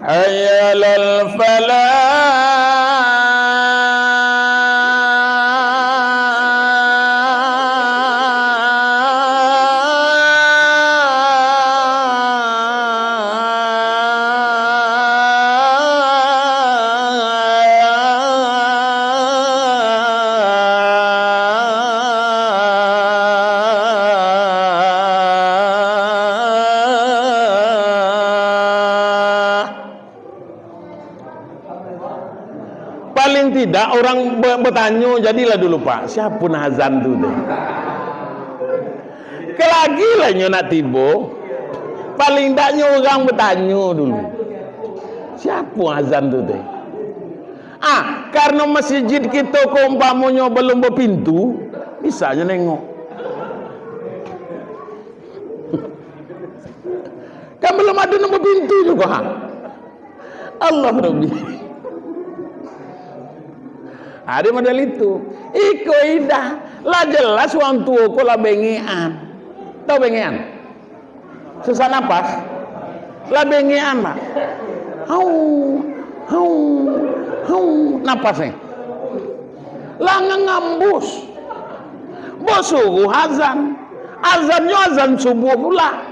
ayyalal falah. Paling tidak orang bertanya, jadilah dulu Pak, siapa azan tu deh. Kelagi lah nak tiba, paling tidaknya orang bertanya dulu, siapa azan tu deh. Karena masjid kita umpamanya belum berpintu, bisa aja nengok. Kan belum ada nombor pintu juga. Allah Rabbi. Ada model itu. Iko idah. Lah jelas orang tua ko lah bengean. Tahu bengean? Sesak napas. Lah bengean Pak. Hau napasnya. Lah ngambus. Bosuruh azan. Azannya azan subuh pula.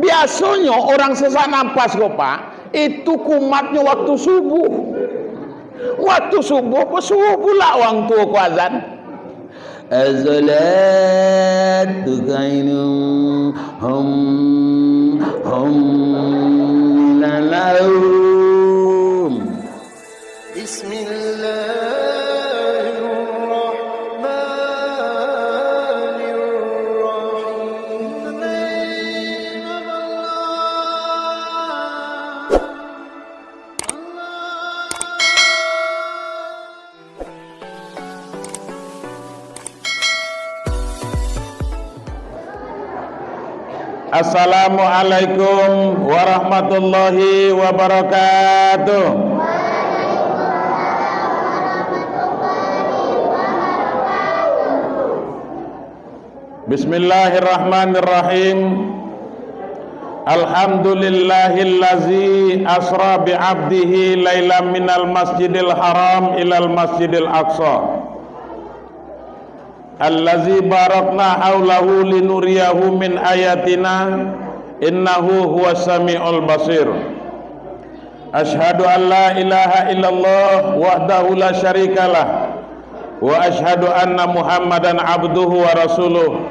Biasanya orang sesak napas kok Pak, itu kumatnya waktu subuh. Waktu subuh pula orang tua ku azan. Az-salatu kainum lalawum. Assalamualaikum warahmatullahi wabarakatuh. Bismillahirrahmanirrahim. Alhamdulillahillazi asra bi'abdihi lailam minal masjidil haram ilal masjidil aqsa allazi barakna haulahu linuriyahu min ayatina innahu huwas samiul basir. Asyhadu an la ilaha illallah wahdahu la syarikalah wa asyhadu anna muhammadan abduhu wa rasuluh.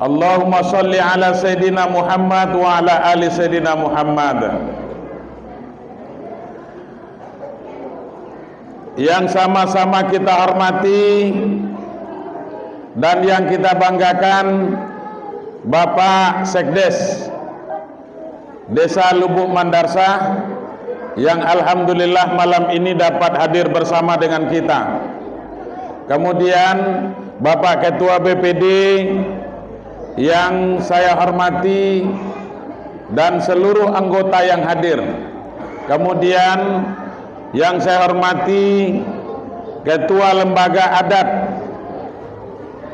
Allahumma salli ala sayyidina Muhammad wa ala ali sayyidina Muhammad. Yang sama-sama kita hormati dan yang kita banggakan, Bapak Sekdes Desa Lubuk Mandarsah yang alhamdulillah malam ini dapat hadir bersama dengan kita. Kemudian Bapak Ketua BPD yang saya hormati dan seluruh anggota yang hadir. Kemudian yang saya hormati Ketua Lembaga Adat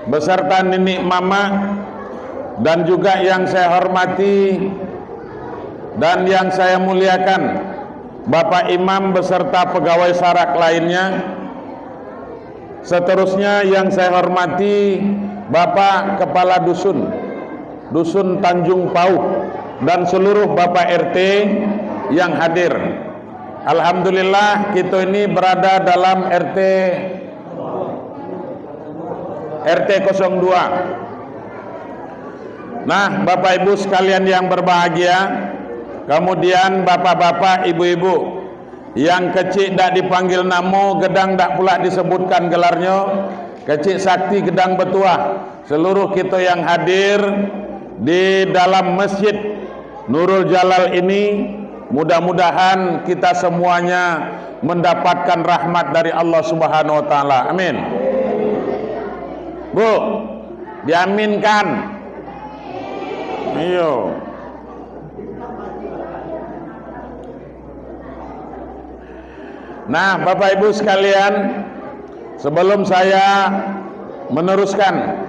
beserta nenek mama, dan juga yang saya hormati dan yang saya muliakan Bapak Imam beserta pegawai sarak lainnya. Seterusnya yang saya hormati Bapak Kepala Dusun Tanjung Pauh dan seluruh Bapak RT yang hadir. Alhamdulillah kita ini berada dalam RT 02. Nah, Bapak Ibu sekalian yang berbahagia, kemudian bapak-bapak, ibu-ibu yang kecil dak dipanggil namo, gedang dak pula disebutkan gelarnya, kecil sakti gedang betuah, seluruh kita yang hadir di dalam Masjid Nurul Jalal ini, mudah-mudahan kita semuanya mendapatkan rahmat dari Allah Subhanahu wa taala. Amin. Bu, diaminkan. Ayo. Nah, Bapak Ibu sekalian, sebelum saya meneruskan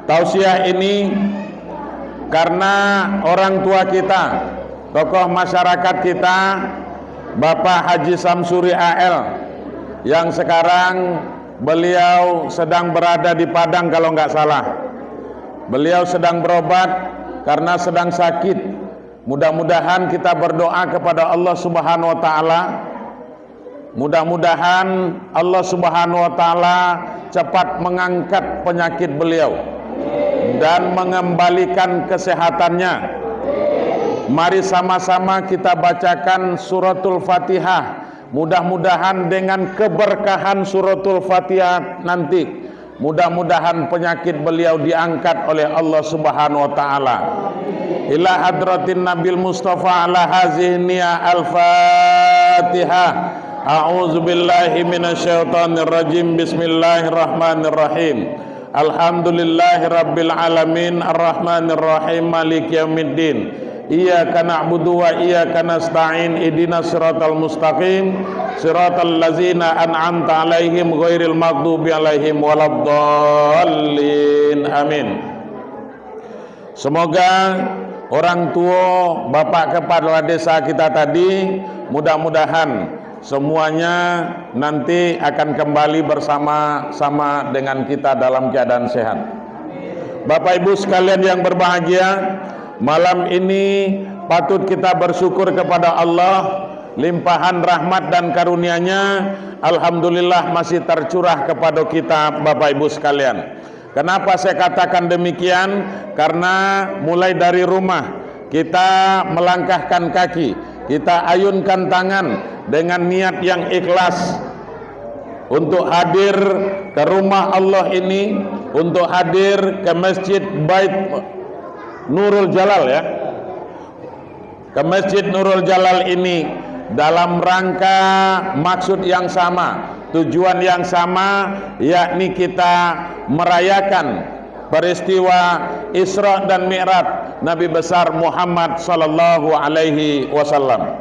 tausiah ini, karena orang tua kita tokoh masyarakat kita, Bapak Haji Samsuri AL, yang sekarang beliau sedang berada di Padang kalau nggak salah. Beliau sedang berobat karena sedang sakit. Mudah-mudahan kita berdoa kepada Allah Subhanahu wa taala. Mudah-mudahan Allah Subhanahu wa taala cepat mengangkat penyakit beliau dan mengembalikan kesehatannya. Mari sama-sama kita bacakan suratul Fatihah. Mudah-mudahan dengan keberkahan suratul Fatihah nanti, mudah-mudahan penyakit beliau diangkat oleh Allah Subhanahu wa taala. Ila hadratin Nabil Mustafa ala hazihi niyah al-Fatihah. A'udzu billahi minasyaitonir rajim. Bismillahirrahmanirrahim. Alhamdulillahi rabbil alamin arrahmanir rahim maliki yaumiddin. Iyyaka na'budu wa iyyaka nasta'in ihdinas siratal mustaqim siratal ladzina an'amta 'alaihim ghairil maghdubi 'alaihim waladdallin. Amin. Semoga orang tua, bapak kepala desa kita tadi, mudah-mudahan semuanya nanti akan kembali bersama-sama dengan kita dalam keadaan sehat. Bapak Ibu sekalian yang berbahagia, malam ini patut kita bersyukur kepada Allah, limpahan rahmat dan karunia-Nya alhamdulillah masih tercurah kepada kita Bapak Ibu sekalian. Kenapa saya katakan demikian? Karena mulai dari rumah kita melangkahkan kaki, kita ayunkan tangan dengan niat yang ikhlas untuk hadir ke rumah Allah ini, untuk hadir ke Masjid Bait Nurul Jalal, ya, ke Masjid Nurul Jalal ini dalam rangka maksud yang sama, tujuan yang sama, yakni kita merayakan peristiwa Isra dan Mi'raj Nabi besar Muhammad sallallahu alaihi wasallam.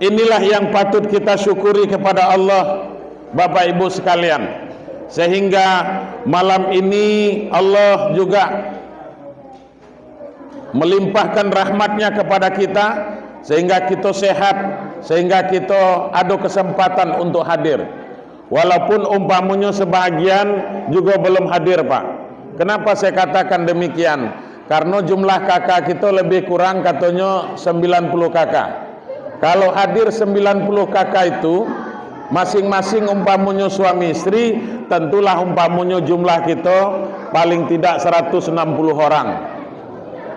Inilah yang patut kita syukuri kepada Allah Bapak Ibu sekalian, sehingga malam ini Allah juga melimpahkan rahmatnya kepada kita sehingga kita sehat, sehingga kita ada kesempatan untuk hadir. Walaupun umpamanya sebagian juga belum hadir, Pak. Kenapa saya katakan demikian? Karena jumlah kakak kita lebih kurang katanya 90 kakak. Kalau hadir 90 kakak itu masing-masing umpamanya suami istri, tentulah umpamanya jumlah kita paling tidak 160 orang.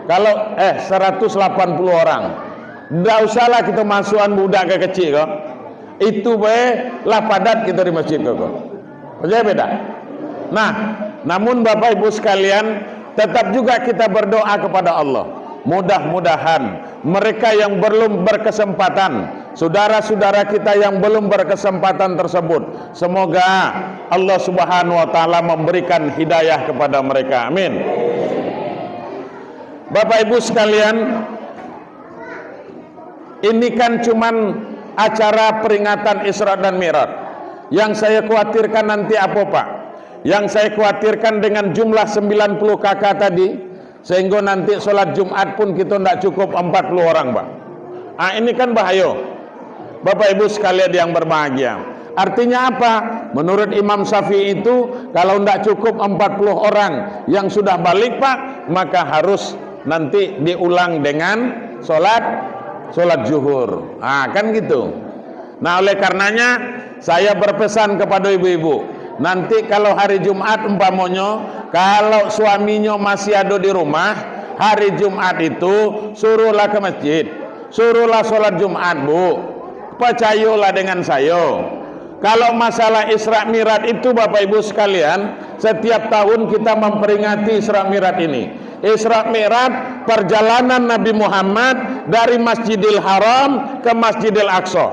Kalau 180 orang, tidak usahlah kita masukan budak ke kecil kok. Itu lah padat kita di masjid kok. Beda. Nah, namun Bapak Ibu sekalian, tetap juga kita berdoa kepada Allah. Mudah-mudahan mereka yang belum berkesempatan, saudara-saudara kita yang belum berkesempatan tersebut, semoga Allah Subhanahu wa taala memberikan hidayah kepada mereka. Amin. Bapak Ibu sekalian, ini kan cuman acara peringatan Isra dan Mi'raj. Yang saya khawatirkan nanti apa, Pak? Yang saya khawatirkan dengan jumlah 90 kakak tadi, sehingga nanti sholat Jumat pun kita tidak cukup 40 orang, Pak. Ini kan bahaya. Bapak Ibu sekalian yang berbahagia, artinya apa? Menurut Imam Syafi'i itu, kalau tidak cukup 40 orang yang sudah balik, Pak, maka harus nanti diulang dengan sholat zuhur. Kan gitu. Nah, oleh karenanya saya berpesan kepada ibu-ibu, nanti kalau hari Jumat umpamanya, kalau suaminya masih ada di rumah, hari Jumat itu suruhlah ke masjid, suruhlah sholat Jumat, Bu. Percayalah dengan saya. Kalau masalah Isra Mi'raj itu Bapak Ibu sekalian, setiap tahun kita memperingati Isra Mi'raj ini. Isra Mi'raj perjalanan Nabi Muhammad dari Masjidil Haram ke Masjidil Aqsa.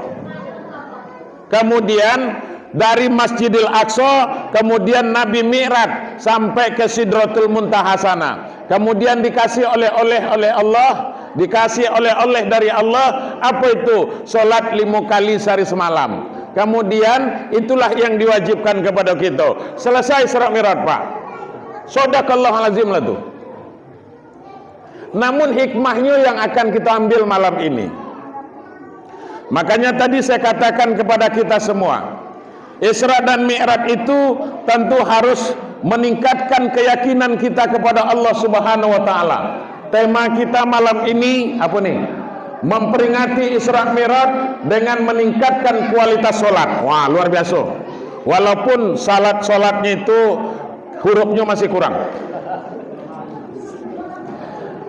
Kemudian dari Masjidil Aqsa kemudian Nabi Mi'raj sampai ke Sidratul Muntaha sana. Kemudian dikasih oleh Allah, dikasih oleh dari Allah apa itu? Salat 5 kali sehari semalam. Kemudian itulah yang diwajibkan kepada kita. Selesai Isra Mi'raj, Pak. Shadaqallahul azim lah tuh. Namun hikmahnya yang akan kita ambil malam ini. Makanya tadi saya katakan kepada kita semua, Isra dan Mi'raj itu tentu harus meningkatkan keyakinan kita kepada Allah Subhanahu wa taala. Tema kita malam ini apa nih? Memperingati Isra Mi'raj dengan meningkatkan kualitas sholat. Wah, luar biasa. Walaupun sholatnya itu hurufnya masih kurang.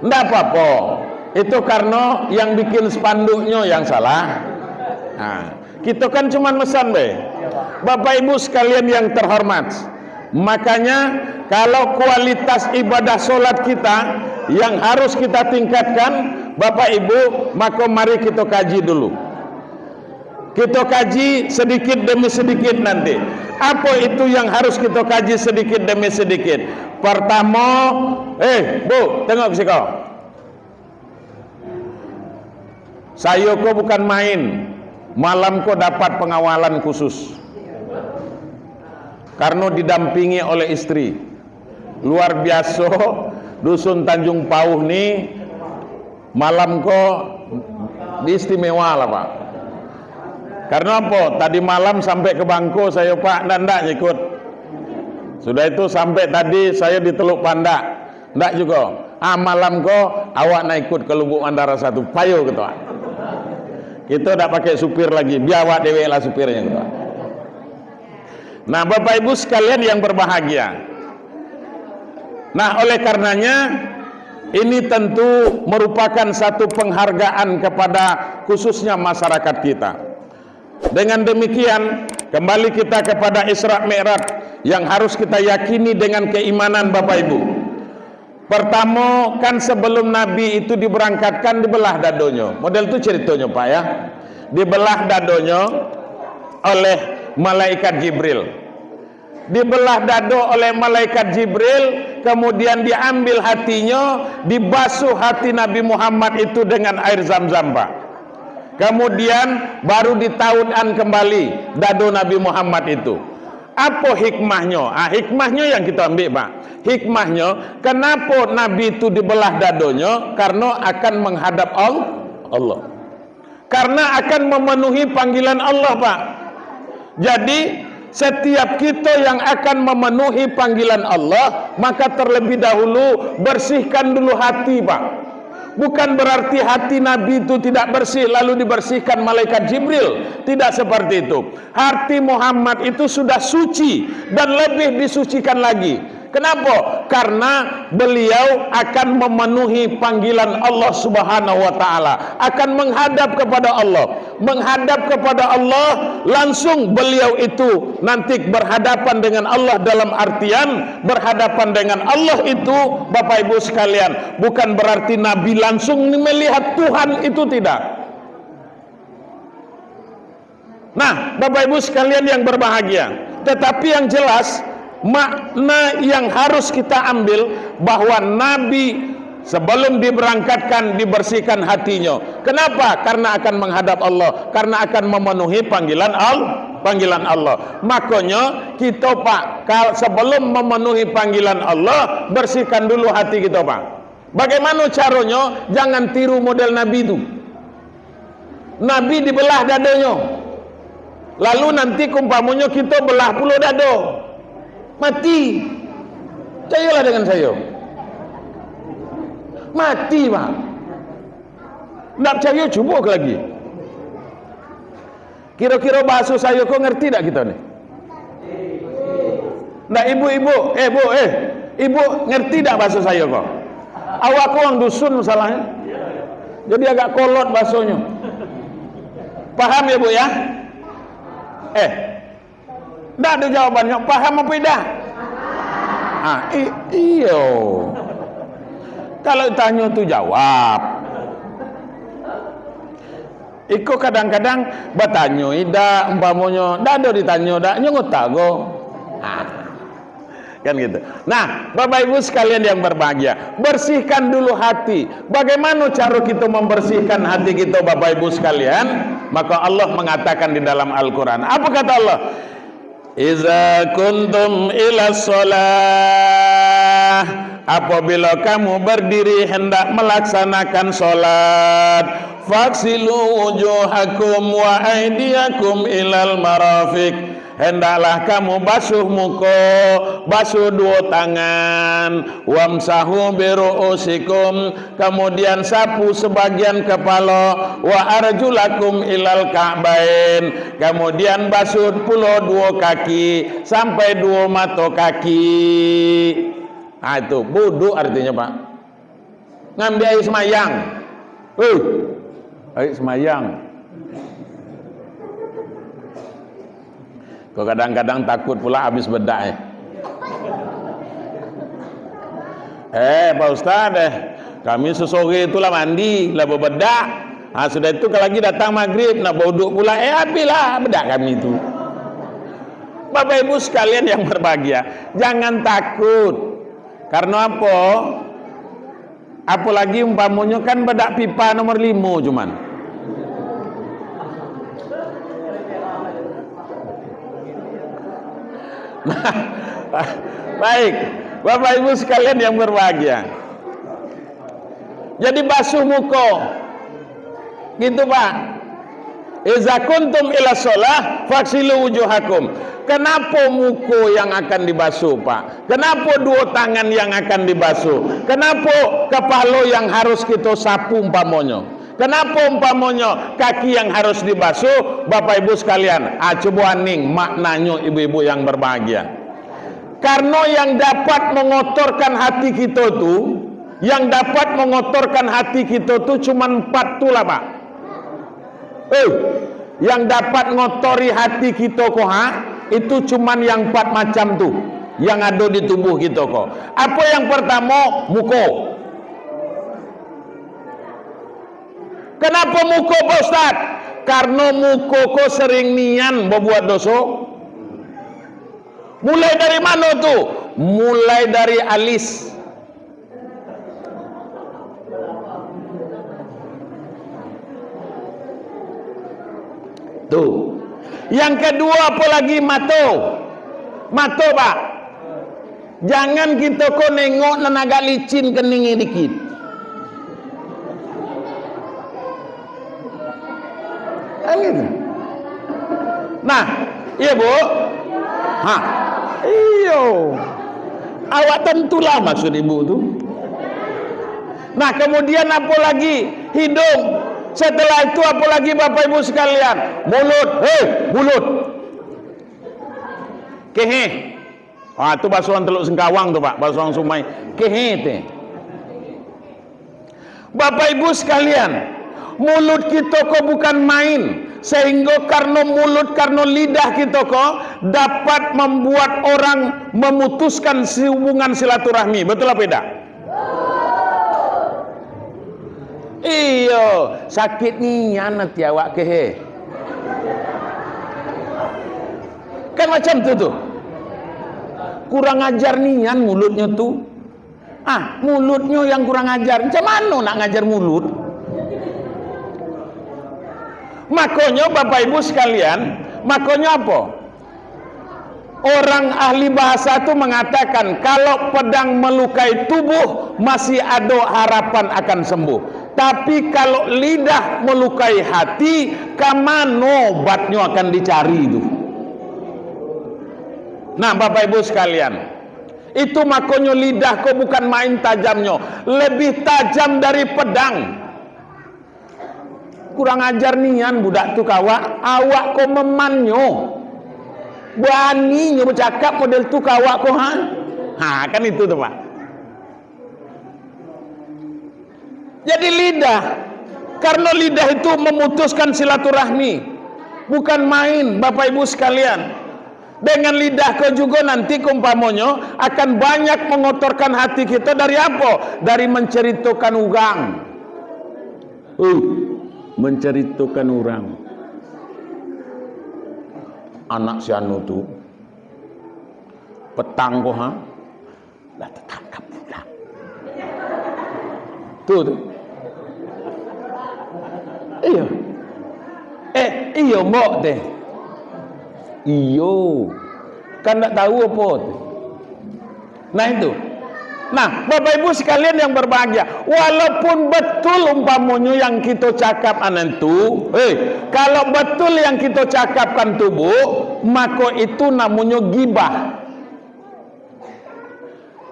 Nggak apa-apa, itu karena yang bikin spanduknya yang salah. Nah, kita kan cuma mesan be. Bapak Ibu sekalian yang terhormat, makanya kalau kualitas ibadah sholat kita yang harus kita tingkatkan, Bapak Ibu, maka mari kita kaji dulu. Kita kaji sedikit demi sedikit nanti. Apa itu yang harus kita kaji sedikit demi sedikit? Pertama, Bu, tengok ke kau. Saya kok bukan main. Malam kok dapat pengawalan khusus. Karena didampingi oleh istri. Luar biasa, dusun Tanjung Pauh nih malam kok istimewa lah Pak. Karena apa? Tadi malam sampai ke Bangko saya Pak, ndak ikut. Sudah itu sampai tadi saya di Teluk Pandak, ndak juga. Malam kok awak naik ikut ke Lubuk Mandara 1, payo gitu. Kita ndak pakai supir lagi, biar awak dewe lah supirnya gitu. Nah, Bapak Ibu sekalian yang berbahagia. Nah, oleh karenanya ini tentu merupakan satu penghargaan kepada khususnya masyarakat kita. Dengan demikian, kembali kita kepada Isra Mi'raj yang harus kita yakini dengan keimanan Bapak Ibu. Pertama, kan sebelum Nabi itu diberangkatkan dibelah dadonya. Model itu ceritanya Pak ya. Dibelah dadonya oleh malaikat Jibril. Dibelah dado oleh malaikat Jibril, kemudian diambil hatinya, dibasuh hati Nabi Muhammad itu dengan air Zam-Zam Pak. Kemudian baru ditaudan kembali dado Nabi Muhammad itu. Apa hikmahnya? Hikmahnya yang kita ambil Pak. Hikmahnya, kenapa Nabi itu dibelah dadonya? Karena akan menghadap Allah. Karena akan memenuhi panggilan Allah Pak. Jadi setiap kita yang akan memenuhi panggilan Allah, maka terlebih dahulu bersihkan dulu hati Pak. Bukan berarti hati Nabi itu tidak bersih lalu dibersihkan malaikat Jibril. Tidak seperti itu. Hati Muhammad itu sudah suci dan lebih disucikan lagi. Kenapa? Karena beliau akan memenuhi panggilan Allah Subhanahu wa taala, akan menghadap kepada Allah. Menghadap kepada Allah, langsung beliau itu nanti berhadapan dengan Allah, dalam artian berhadapan dengan Allah itu Bapak Ibu sekalian, bukan berarti Nabi langsung melihat Tuhan, itu tidak. Nah, Bapak Ibu sekalian yang berbahagia, tetapi yang jelas makna yang harus kita ambil bahwa Nabi sebelum diberangkatkan dibersihkan hatinya. Kenapa? Karena akan menghadap Allah, karena akan memenuhi panggilan Allah. Makanya kita Pak, sebelum memenuhi panggilan Allah, bersihkan dulu hati kita Pak. Bagaimana caranya? Jangan tiru model Nabi itu. Nabi dibelah dadanya, lalu nanti kumpamanya kita belah puluh dado, mati. Percayalah dengan saya, mati Pak. Tidak percaya, coba lagi. Kira-kira bahasa saya kok ngerti tak kita nih? Nah ibu-ibu, ibu ngerti tak bahasa saya kok? Awak orang dusun masalahnya, jadi agak kolot bahasanya. Paham ya Bu ya? Tidak ada jawabannya. Paham apa tidak? Iyo. Kalau tanya tu jawab. Iko kadang-kadang bertanya ida umpamanya, dah ada ditanya dah nyongot tago. Kan gitu. Nah, Bapak Ibu sekalian yang berbahagia, bersihkan dulu hati. Bagaimana cara kita membersihkan hati kita Bapak Ibu sekalian? Maka Allah mengatakan di dalam Al-Qur'an. Apa kata Allah? Iza kuntum ila shalah apabila kamu berdiri hendak melaksanakan sholat, faksilu wujuhakum wa aydiyakum ilal marafiq, hendaklah kamu basuh muka, basuh dua tangan, wamsahu biru'usikum, kemudian sapu sebagian kepala, wa arjulakum ilal ka'bain, kemudian basuh pula dua kaki sampai dua mata kaki. Nah, itu wudu artinya, Pak. Ngambil air semayang. Air semayang. Kau kadang-kadang takut pula habis bedak ya. Pak Ustaz, kami sesore itulah mandi, lah berbedak. Sudah itu kalau lagi datang maghrib nak berwuduk pula, habislah bedak kami itu. Bapak Ibu sekalian yang berbahagia, jangan takut. Karena apa? Apalagi umpamanya kan bedak pipa nomor 5 cuman. Nah, baik, Bapak Ibu sekalian yang berbahagia. Jadi basuh muka, gitu Pak. Iza kuntum ila sholah faksilu wujuhakum. Kenapa muka yang akan dibasuh, Pak? Kenapa dua tangan yang akan dibasuh? Kenapa kepala yang harus kita sapu umpamanya? Kenapa umpamanya kaki yang harus dibasuh? Bapak Ibu sekalian, coba aning maknanya ibu-ibu yang berbahagia. Karena yang dapat mengotorkan hati kita tuh, yang dapat mengotorkan hati kita tuh cuma 4 tuh lah, Pak. Yang dapat ngotori hati kita kok, itu cuma yang 4 macam tuh yang ada di tubuh kita kok. Apa yang pertama? Muka. Kenapa muka, Pak Ustaz? Karena muka kok sering nian berbuat dosa. Mulai dari mana tuh? Mulai dari alis. Tuh. Yang kedua apalagi mata. Mata, Pak. Jangan kita kok nengok dan agak licin keningnya dikit. Gitu. Nah, iya Bu. Iyo. Awak tentulah maksud ibu tuh. Nah, kemudian apa lagi? Hidung. Setelah itu apa lagi Bapak Ibu sekalian? Mulut. Mulut. Kehe. Itu basuhan Teluk Sengkawang tuh, Pak. Basuhan Sumai. Kehe teh. Bapak Ibu sekalian, mulut kita kok bukan main. Sehingga karena mulut, karena lidah kita kok dapat membuat orang memutuskan hubungan silaturahmi. Betul apa tidak? Iyo, sakit nian nanti awak kehe. Kan macam tu tuh. Kurang ajar nian mulutnya tuh. Mulutnya yang kurang ajar. Macam mana nak ngajar mulut? Makanya Bapak Ibu sekalian, makanya apa? Orang ahli bahasa itu mengatakan kalau pedang melukai tubuh masih ada harapan akan sembuh. Tapi kalau lidah melukai hati, kamano obatnya akan dicari itu. Nah, Bapak Ibu sekalian, itu makanya lidah kok bukan main tajamnya, lebih tajam dari pedang. Kurang ajar nian budak tu kawak, awak kok memanyo. Berani nyo bercakap model tu kawak kok kan itu tuh, Pak. Jadi lidah, karena lidah itu memutuskan silaturahmi, bukan main Bapak Ibu sekalian. Dengan lidah kau juga nanti kumpamonyo akan banyak mengotorkan hati kita dari apa? Dari menceritakan orang. Menceritakan orang. Anak si anu tu petang kok lah tertangkap pula. Tuh. Iya. Iya mbok teh. Iyo. Kan tak tahu apa. Nah itu. Nah, Bapak Ibu sekalian yang berbahagia, walaupun betul umpamanya yang kita cakap anentu, kalau betul yang kita cakapkan tubuh, maka itu namanya gibah.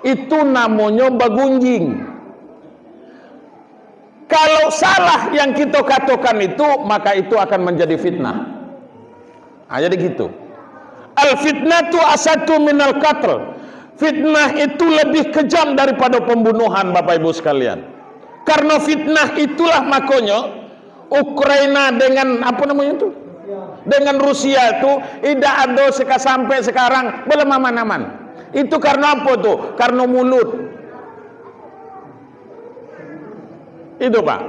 Itu namanya bagunjing. Kalau salah yang kita katakan itu, maka itu akan menjadi fitnah. Nah, jadi gitu. Al-fitnatu asatu minal qatl. Fitnah itu lebih kejam daripada pembunuhan, Bapak Ibu sekalian. Karena fitnah itulah makanya Ukraina dengan apa namanya itu? Dengan Rusia itu tidak ada sampai sekarang belum aman-aman. Itu karena apa tuh? Karena mulut. Itu Pak.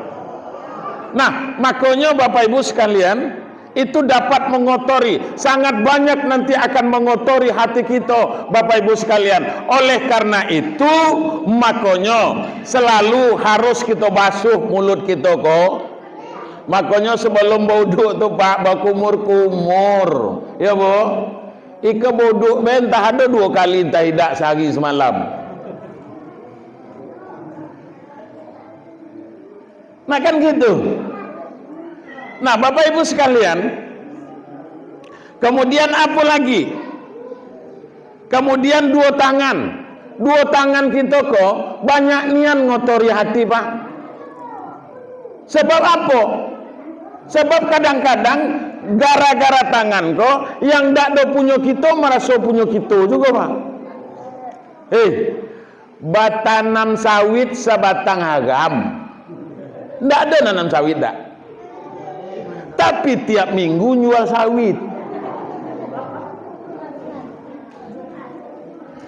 Nah, makanya Bapak Ibu sekalian, itu dapat mengotori, sangat banyak nanti akan mengotori hati kita, Bapak Ibu sekalian. Oleh karena itu, makanya selalu harus kita basuh mulut kita kok. Makanya sebelum bodoh tuh Pak, bakumur-kumur, ya Bu. Ika bodoh mentah ada 2 kali entah tidak sehari semalam. Nah kan gitu. Nah Bapak Ibu sekalian, kemudian apa lagi? Kemudian 2 tangan kita kok banyak nian ngotori hati Pak. Sebab apa? Sebab kadang-kadang gara-gara tangan kok yang ndak ada punya kita merasa punya kita juga Pak. Batanam sawit sebatang agam. Ndak ada nanam sawit dak. Tapi tiap minggu jual sawit.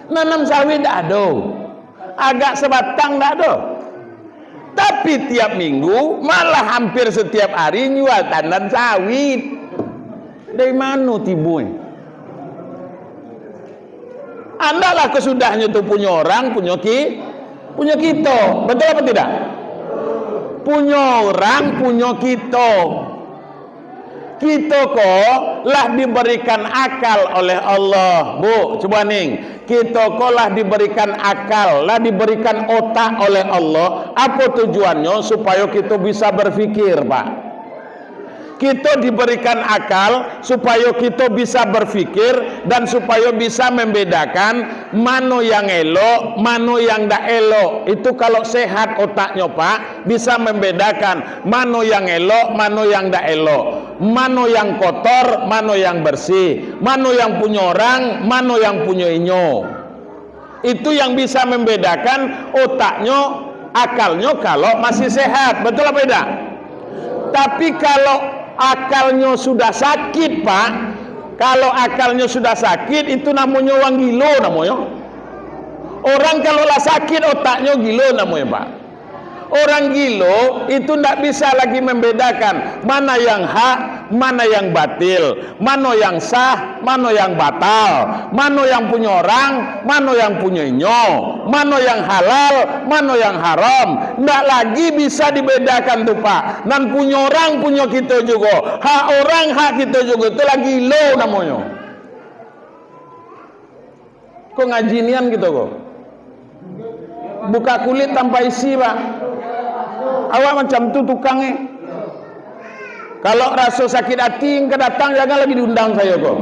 Nanam sawit tak ada. Agak sebatang tak ada. Tapi tiap minggu, malah hampir setiap hari jual tandan sawit. Dari mana tibunya? Andalah kesudahnya itu punya orang, punya kita. Betul apa tidak? Punya orang, punya kita. Kita kok lah diberikan akal oleh Allah, Bu. Coba nih, kita kok lah diberikan akal, lah diberikan otak oleh Allah. Apa tujuannya? Supaya kita bisa berpikir, Pak. Kita diberikan akal supaya kita bisa berpikir dan supaya bisa membedakan mana yang elok, mana yang tidak elok. Itu kalau sehat otaknya Pak, bisa membedakan mana yang elok, mana yang tidak elok, mana yang kotor, mana yang bersih, mana yang punya orang, mana yang punya inyo. Itu yang bisa membedakan otaknya, akalnya kalau masih sehat. Betul apa tidak? Tapi kalau akalnya sudah sakit Pak, kalau akalnya sudah sakit itu namanya orang gilo namanya. Orang kalau lah sakit otaknya gilo namanya Pak. Orang gilo itu tidak bisa lagi membedakan mana yang hak, mana yang batil, mana yang sah, mana yang batal, mana yang punya orang, mana yang punya inyo, mana yang halal, mana yang haram. Tidak lagi bisa dibedakan tuh Pak. Dan punya orang punya kita juga, hak orang hak kita juga, itu lagi gilo namanya. Kok ngajinian gitu kok? Buka kulit tanpa isi Pak. Awak macam tu tukangnya. Kalau rasa sakit hati yang kedatang jangan lagi diundang saya kok.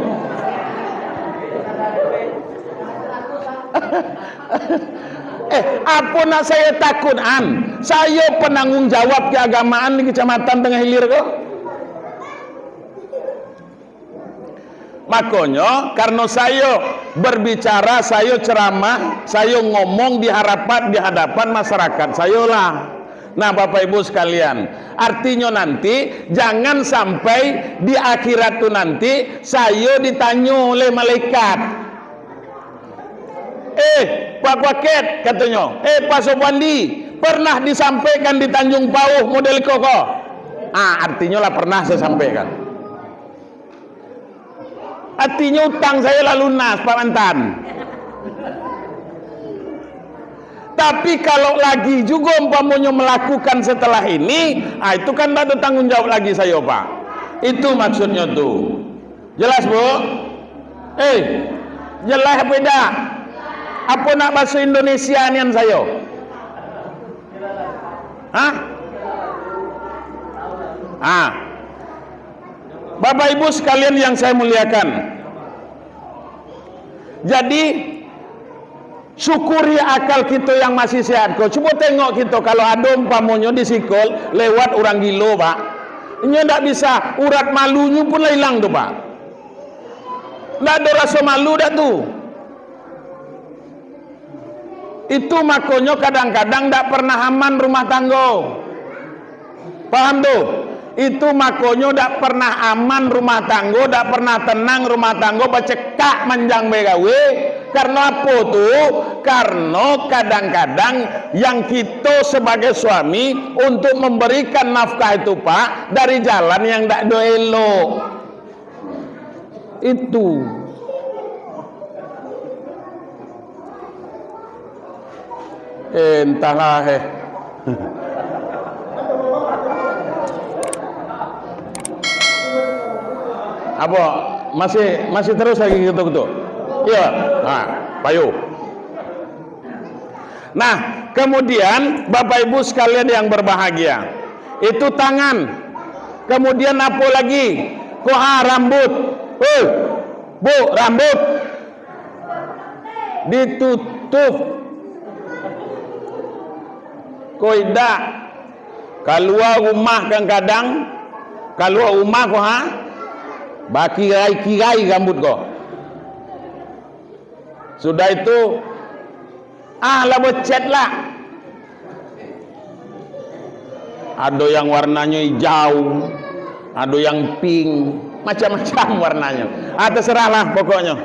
Apa nak saya takut saya penanggung jawab keagamaan di Kecamatan Tengah Hilir kok. Makanya karena saya berbicara, saya ceramah, saya ngomong di hadapan masyarakat saya lah. Nah Bapak Ibu sekalian, artinya nanti jangan sampai di akhirat tuh nanti saya ditanya oleh malaikat, Pak Waket katanya, Pak Sobandi pernah disampaikan di Tanjung Pauh model koko? Artinya lah pernah saya sampaikan. Artinya utang saya lah lunas Pak Mantan. Tapi kalau lagi juga umpamanya melakukan setelah ini, itu kan ada tanggung jawab lagi saya Pak. Itu maksudnya tuh. Jelas Bu? Jelas beda. Apa nak bahasa Indonesia nian saya? Hah? Bapak Ibu sekalian yang saya muliakan. Jadi syukuri akal kita yang masih sehat. Kau coba tengok kita kalau ada umpamanya disikol lewat orang gilo, Pak. Ini tak bisa, urat malunya pun hilang tuh, Pak. Tak ada rasa malu dah tu. Itu makanya kadang-kadang tak pernah aman rumah tangga. Paham tuh? Itu makanya tak pernah aman rumah tangga, tak pernah tenang rumah tangga, bacekak manjang begawe. Karena apa tuh? Karena kadang-kadang yang kita sebagai suami untuk memberikan nafkah itu, Pak, dari jalan yang tak do elok. Itu. Entahlah Apa masih terus lagi gitu. Iya. Nah, payu. Nah, kemudian Bapak Ibu sekalian yang berbahagia, itu tangan. Kemudian apa lagi? Rambut. Bu, rambut ditutup. Koida keluar rumah kadang-kadang, keluar rumah baki kirai rambut kok. Sudah itu lah becet lah. Ada yang warnanya hijau, ada yang pink, macam-macam warnanya. Terserahlah pokoknya.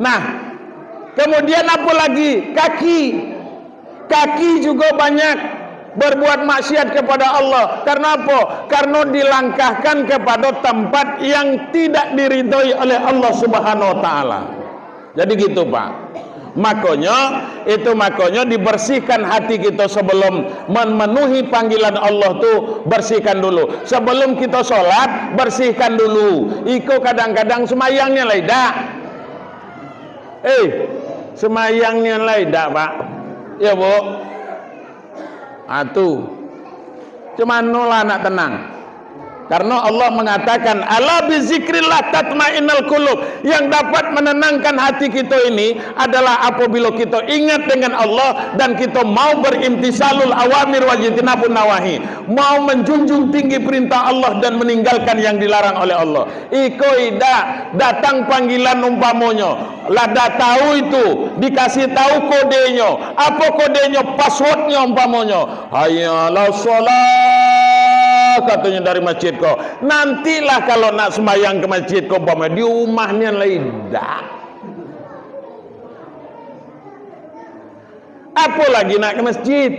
Nah, kemudian apa lagi? Kaki juga banyak berbuat maksiat kepada Allah. Karena apa? Karena dilangkahkan kepada tempat yang tidak diridhoi oleh Allah Subhanahu wa taala. Jadi gitu, Pak. Makanya dibersihkan hati kita sebelum memenuhi panggilan Allah tuh, bersihkan dulu. Sebelum kita sholat, bersihkan dulu. Iko kadang-kadang semayangnya laidak. Semayangnya laidak, Pak. Ya, Bu. Cuma nula nak tenang. Karena Allah mengatakan ala bizikrillah tatmainnul qulub. Yang dapat menenangkan hati kita ini adalah apabila kita ingat dengan Allah dan kita mau berintisalul awamir wajtinabun nawahi, mau menjunjung tinggi perintah Allah dan meninggalkan yang dilarang oleh Allah. Iko ida datang panggilan umpamonya, lada tahu itu, dikasih tahu kodenya. Apa kodenya? Passwordnya umpamonya. Hayyalah sholat, katanya dari masjid kok. Nantilah kalau nak sembahyang ke masjid kok, di rumahnya laidak. Apa lagi nak ke masjid?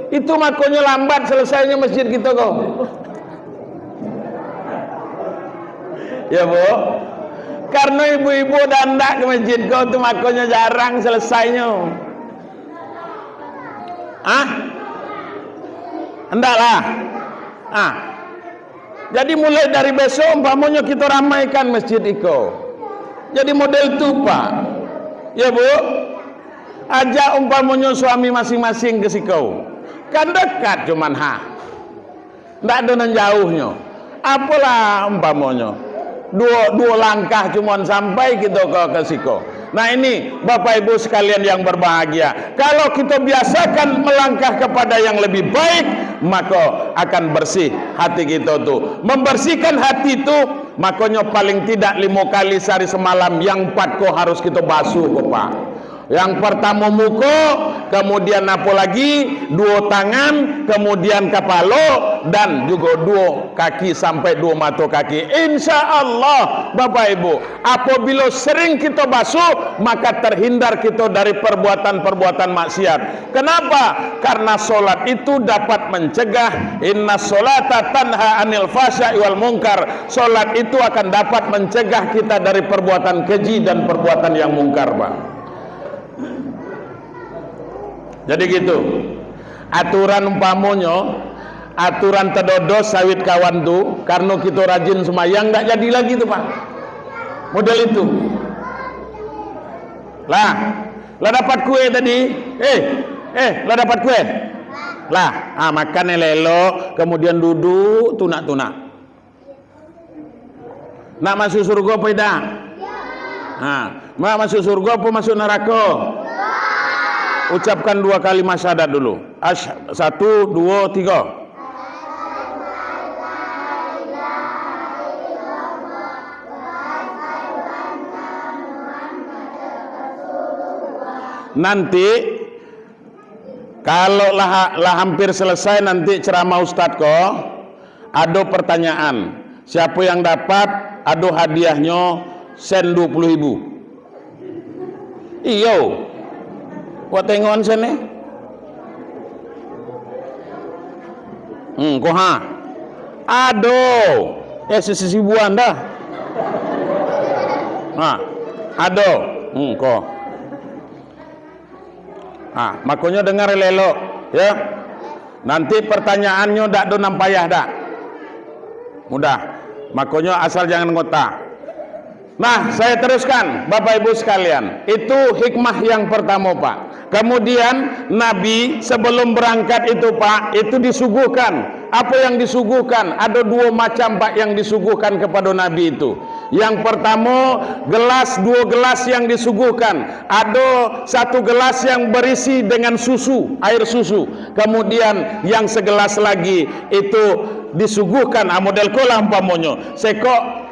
Itu makanya lambat selesainya masjid kita kok. Ya, Bu. Karena ibu-ibu dandak ke masjid kok, itu makanya jarang selesainya. Hendaklah. Jadi mulai dari besok umpamanya kita ramaikan masjid Iko. Jadi model itu, Pak. Ya, Bu. Ajak umpamanya suami masing-masing ke sikau. Kan dekat cuman ndak ada nan jauhnya. Apalah umpamanya. Dua langkah cuman sampai kita ke sikau. Nah, ini Bapak Ibu sekalian yang berbahagia. Kalau kita biasakan melangkah kepada yang lebih baik, maka akan bersih hati kita tuh. Membersihkan hati itu makanya paling tidak 5 kali sehari semalam, yang 4 kok harus kita basuh kok, Pak. Yang pertama muka, kemudian apa lagi? 2 tangan, kemudian kepala, dan juga 2 kaki sampai 2 mata kaki. Insya Allah, Bapak Ibu, apabila sering kita basuh, maka terhindar kita dari perbuatan-perbuatan maksiat. Kenapa? Karena solat itu dapat mencegah. Inna sholata tanha anil fasya'i wal munkar. Solat itu akan dapat mencegah kita dari perbuatan keji dan perbuatan yang mungkar, Pak. Jadi gitu. Aturan umpamonya, aturan tedodos sawit kawan tuh, karena kita rajin semayang nggak jadi lagi tuh, Pak. Model itu. Lah, Lah dapat kue tadi. Lah dapat kue. Lah, makan elok, kemudian duduk tunak-tunak. Nak masuk surga apa tidak? Nak masuk surga apa masuk neraka? Ucapkan 2 kalimat syahadat dulu. 1, 2, 3. Nanti kalau lah hampir selesai nanti ceramah Ustadz kok ada pertanyaan. Siapa yang dapat ada hadiahnya sen 20.000. Iyo. Kau tengok sini. Koha. Ado. Sesibuan dah. Ado. Kok. Makanya dengar lelok ya. Nanti pertanyaannya dak do nampayah dak. Mudah. Makanya asal jangan ngotak. Nah, saya teruskan Bapak Ibu sekalian. Itu hikmah yang pertama, Pak. Kemudian Nabi sebelum berangkat itu, Pak, itu disuguhkan. Apa yang disuguhkan? Ada 2 macam, Pak, yang disuguhkan kepada Nabi itu. Yang pertama, 2 gelas yang disuguhkan. Ada 1 gelas yang berisi dengan susu, air susu. Kemudian yang segelas lagi itu disuguhkan model kolah umpamanya. Sekok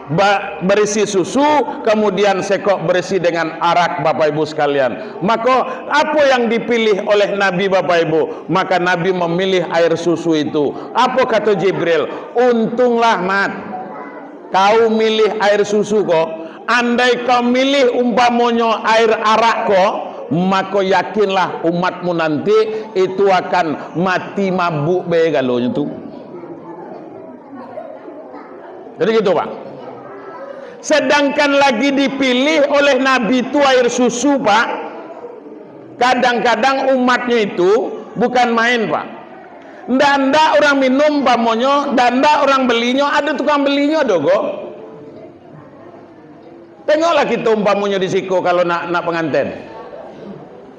berisi susu, kemudian sekok berisi dengan arak, Bapak Ibu sekalian. Maka apa yang dipilih oleh Nabi, Bapak Ibu? Maka Nabi memilih air susu itu. Apa kata Jibril? Untunglah Mat, kau milih air susu kok. Andai kau milih umpamanya air arak kok, maka yakinlah umatmu nanti itu akan mati mabuk begalo itu. Jadi gitu, Pak. Sedangkan lagi dipilih oleh Nabi itu air susu, Pak. Kadang-kadang umatnya itu bukan main, Pak. Ndak orang minum pamonyo, ndak orang belinya, ada tukang belinya dogo. Tengoklah kita umpamanya di Siko kalau nak pengantin.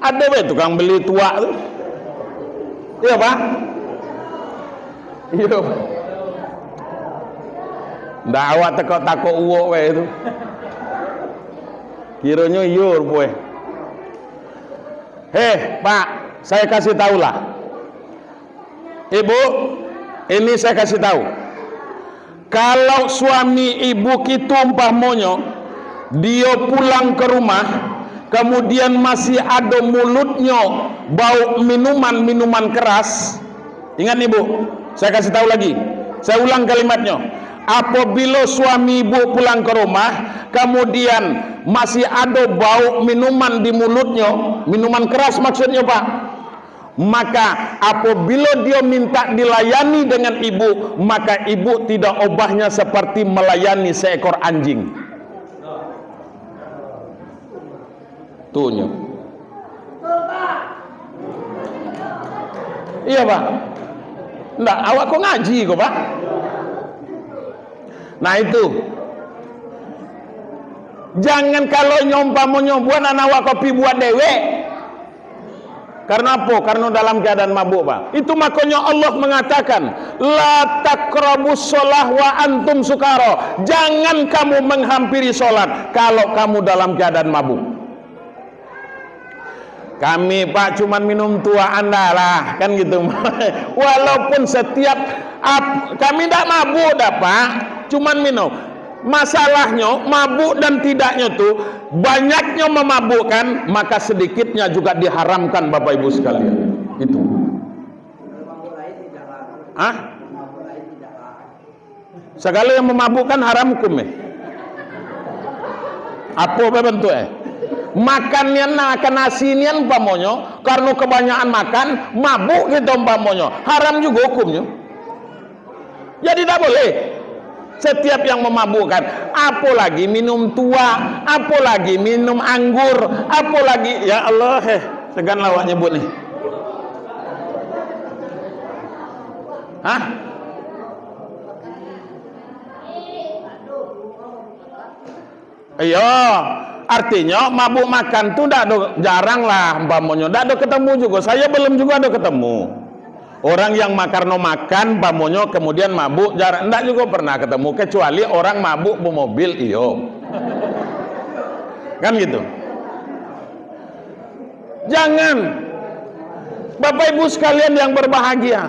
Ada be tukang beli tua tuh. Iya, Pak. Iya, Pak. Ndak awak takut uwo we itu. Kiranya yur boy. Pak, saya kasih tahu lah. Ibu, ini saya kasih tahu. Kalau suami ibu kita umpamanya dia pulang ke rumah, kemudian masih ada mulutnya bau minuman keras. Ingat ibu, saya kasih tahu lagi. Saya ulang kalimatnya. Apabila suami ibu pulang ke rumah, kemudian masih ada bau minuman di mulutnya, minuman keras maksudnya, Pak, maka apabila dia minta dilayani dengan ibu, maka ibu tidak ubahnya seperti melayani seekor anjing. Tuhnya. Iya, Pak. Nggak, awak kok ngaji kok, Pak? Nah itu, jangan kalau nyompamnya buat anak awak kopi buat dewe. Karena apa? Karena dalam keadaan mabuk, Pak. Itu makanya Allah mengatakan, la taqrabus shalah wa antum sukara. Jangan kamu menghampiri sholat kalau kamu dalam keadaan mabuk. Kami, Pak, cuman minum tua Anda lah, kan gitu. Walaupun setiap kami tidak mabuk dah, Pak, cuman minum. Masalahnya mabuk dan tidaknya tuh banyaknya memabukkan, maka sedikitnya juga diharamkan, Bapak Ibu sekalian. Itu. Segala yang memabukkan haram hukum. Apa bentuknya? Makannya akan asinian pamonyo, karena kebanyakan makan mabuk gitu pamonyo, haram juga hukumnya. Jadi tidak boleh setiap yang memabukkan, apalagi minum tua, apalagi minum anggur, apalagi ya Allah, segan lawak nyebut nih. Iya, Artinya mabuk makan tuh jarang lah umpamanya, ndak ada ketemu juga. Saya belum juga ada ketemu orang yang makan umpamanya kemudian mabuk, jarang, ndak juga pernah ketemu, kecuali orang mabuk bermobil iyo. Kan gitu. Jangan, Bapak Ibu sekalian yang berbahagia.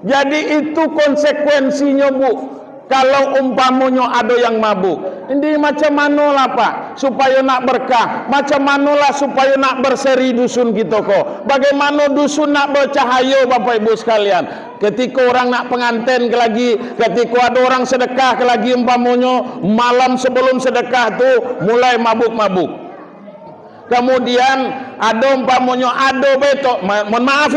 Jadi itu konsekuensinya, Bu. Kalau umpamanya ada yang mabuk, ini macam mana lah Pak supaya nak berkah, macam mana lah supaya nak berseri dusun kita kok, bagaimana dusun nak bercahaya Bapak Ibu sekalian. Ketika orang nak pengantin ke lagi, ketika ada orang sedekah ke lagi umpamanya, malam sebelum sedekah tu mulai mabuk-mabuk. Kemudian ada umpamanya ada beto, mohon maaf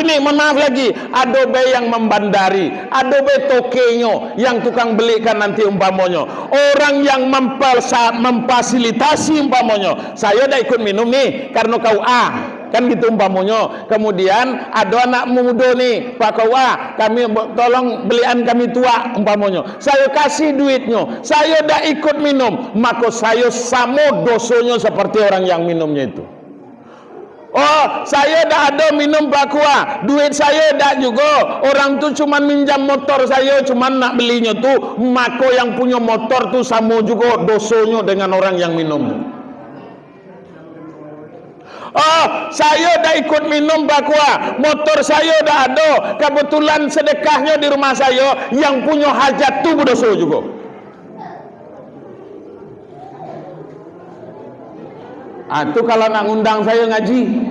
lagi, ada be yang membandari, ada be tokenya yang tukang belikan nanti umpamanya, orang yang memfasilitasi umpamanya, saya dah ikut minum nih karena kau kan gitu umpamanya. Kemudian ada anak muda nih, Pak kau kami tolong belian kami tua umpamanya, saya kasih duitnya, saya dah ikut minum, maka saya sama dosanya seperti orang yang minumnya itu. Oh, saya dah ada minum bakua, duit saya dah juga, orang tu cuma minjam motor saya, cuma nak belinya tu, maka yang punya motor tu sama juga dosanya dengan orang yang minum. Oh, saya dah ikut minum bakua, motor saya dah ada, kebetulan sedekahnya di rumah saya, yang punya hajat tu berdosa juga. Itu kalau nak undang saya ngaji.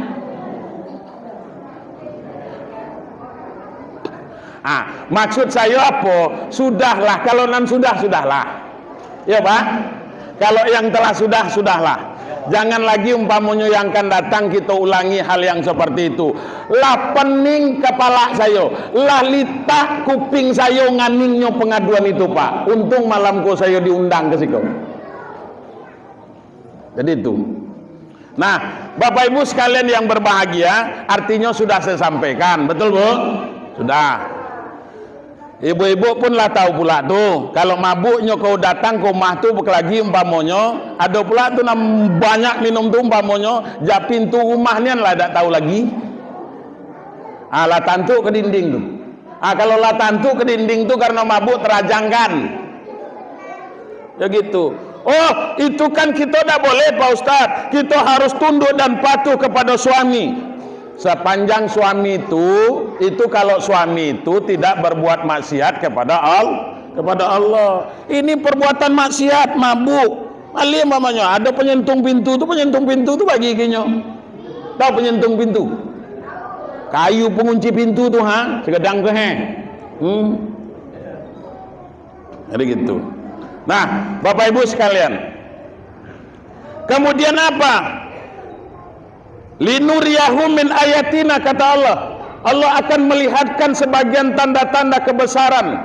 Maksud saya apa? Sudahlah, kalau nan sudahlah. Ya Pak, kalau yang telah sudahlah. Jangan lagi umpamanya yang akan datang kita ulangi hal yang seperti itu. Lah pening kepala saya, lah litak kuping saya nganingnya pengaduan itu Pak. Untung malamku saya diundang ke situ. Jadi itu. Nah, Bapak Ibu sekalian yang berbahagia, artinya sudah saya sampaikan, betul Bu? Sudah. Ibu-ibu pun lah tahu pula tuh, kalau mabuknya kau datang ke rumah tuh lagi umpamanya, ada pula tuh banyak minum tuh umpamanya, ja pintu rumahnya lah tak tahu lagi. Lah tantu ke dinding tuh. Kalau lah tantu ke dinding tuh karena mabuk terajangkan. Ya gitu. Oh, itu kan kita tidak boleh Pak Ustadz, kita harus tunduk dan patuh kepada suami. Sepanjang suami itu kalau suami itu tidak berbuat maksiat kepada Allah. Ini perbuatan maksiat, mabuk. Alim mamanya, ada penyentung pintu tu bagi giginya. Tahu penyentung pintu? Kayu pengunci pintu tu segedang ke Jadi gitu. Nah, Bapak Ibu sekalian, kemudian apa? Linuriyahu min ayatina, kata Allah. Allah akan melihatkan sebagian tanda-tanda kebesaran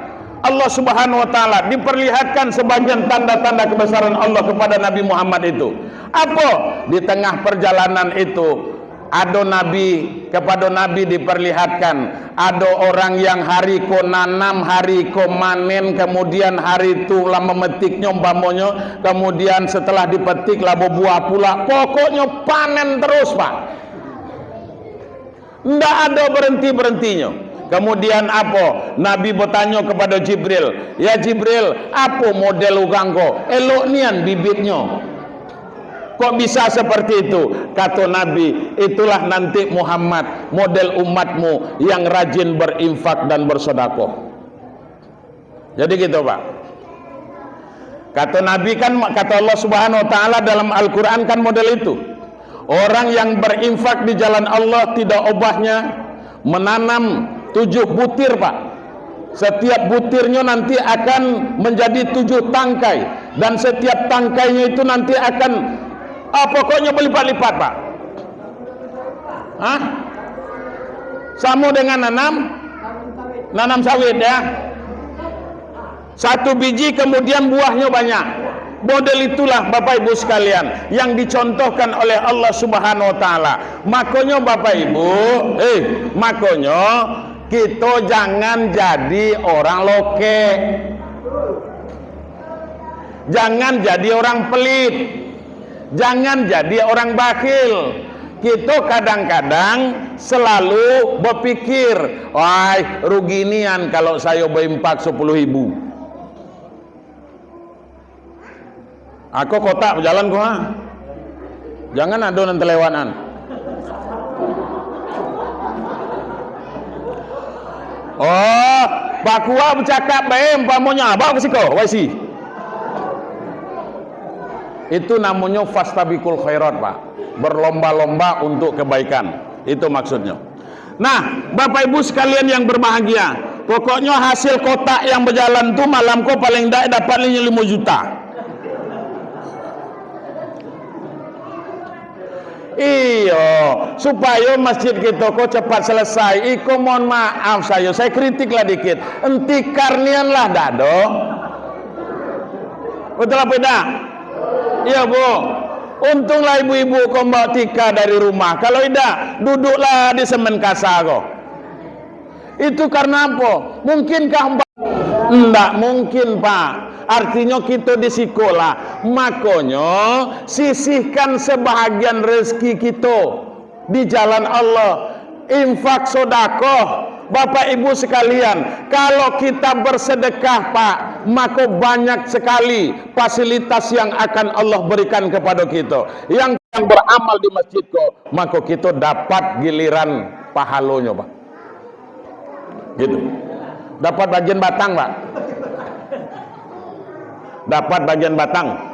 Allah Subhanahu wa taala, diperlihatkan sebagian tanda-tanda kebesaran Allah kepada Nabi Muhammad itu. Apa? Di tengah perjalanan itu ada nabi, kepada nabi diperlihatkan ada orang yang hari ko nanam, hari ko manen, kemudian hari itu lah memetiknya umpamanya, kemudian setelah dipetik lah berbuah pula, pokoknya panen terus Pak, ndak ada berhenti-berhentinya. Kemudian apa? Nabi bertanya kepada Jibril, ya Jibril, apa model ukangko? Elok nian bibitnya. Kok bisa seperti itu? Kata Nabi, itulah nanti Muhammad, model umatmu yang rajin berinfak dan bersedekah. Jadi gitu Pak. Kata Nabi kan, kata Allah Subhanahu wa taala dalam Al-Qur'an kan model itu. Orang yang berinfak di jalan Allah tidak obahnya menanam 7 butir Pak. Setiap butirnya nanti akan menjadi 7 tangkai, dan setiap tangkainya itu nanti akan pokoknya berlipat-lipat Pak. Sama dengan nanam sawit ya. 1 biji kemudian buahnya banyak. Model itulah Bapak Ibu sekalian yang dicontohkan oleh Allah Subhanahu wa taala. Makanya Bapak Ibu, makanya kita jangan jadi orang loke. Jangan jadi orang pelit. Jangan jadi orang bakhil. Kita kadang-kadang selalu berpikir, wah rugi nian kalau saya berimpak 10.000. Aku kotak berjalan kok, jangan ada nanti lewanan. Oh, Pak Kua bercakap baik, pamonya abang kesiko, waisi. Itu namanya fastabiqul khairat, Pak. Berlomba-lomba untuk kebaikan. Itu maksudnya. Nah, Bapak Ibu sekalian yang berbahagia, pokoknya hasil kotak yang berjalan tuh malam kok paling tidak dapat 5 juta. Iyo, supaya masjid kita kok cepat selesai. Iko mohon maaf saya kritik lah dikit. Enti karnian lah dado. Betul apa tidak? Iya Bu. Untunglah ibu-ibu kau bawa tika dari rumah. Kalau tidak, duduklah di semen kasar kau. Itu karena apa? Mungkinkah Enggak mungkin Pak. Artinya kita di sekolah. Makanya sisihkan sebahagian rezeki kita di jalan Allah. Infak sodakoh. Bapak Ibu sekalian, kalau kita bersedekah Pak, maka banyak sekali fasilitas yang akan Allah berikan kepada kita. Yang beramal di masjid kok, maka kita dapat giliran pahalanya Pak. Gitu. Dapat bagian batang Pak. Dapat bagian batang.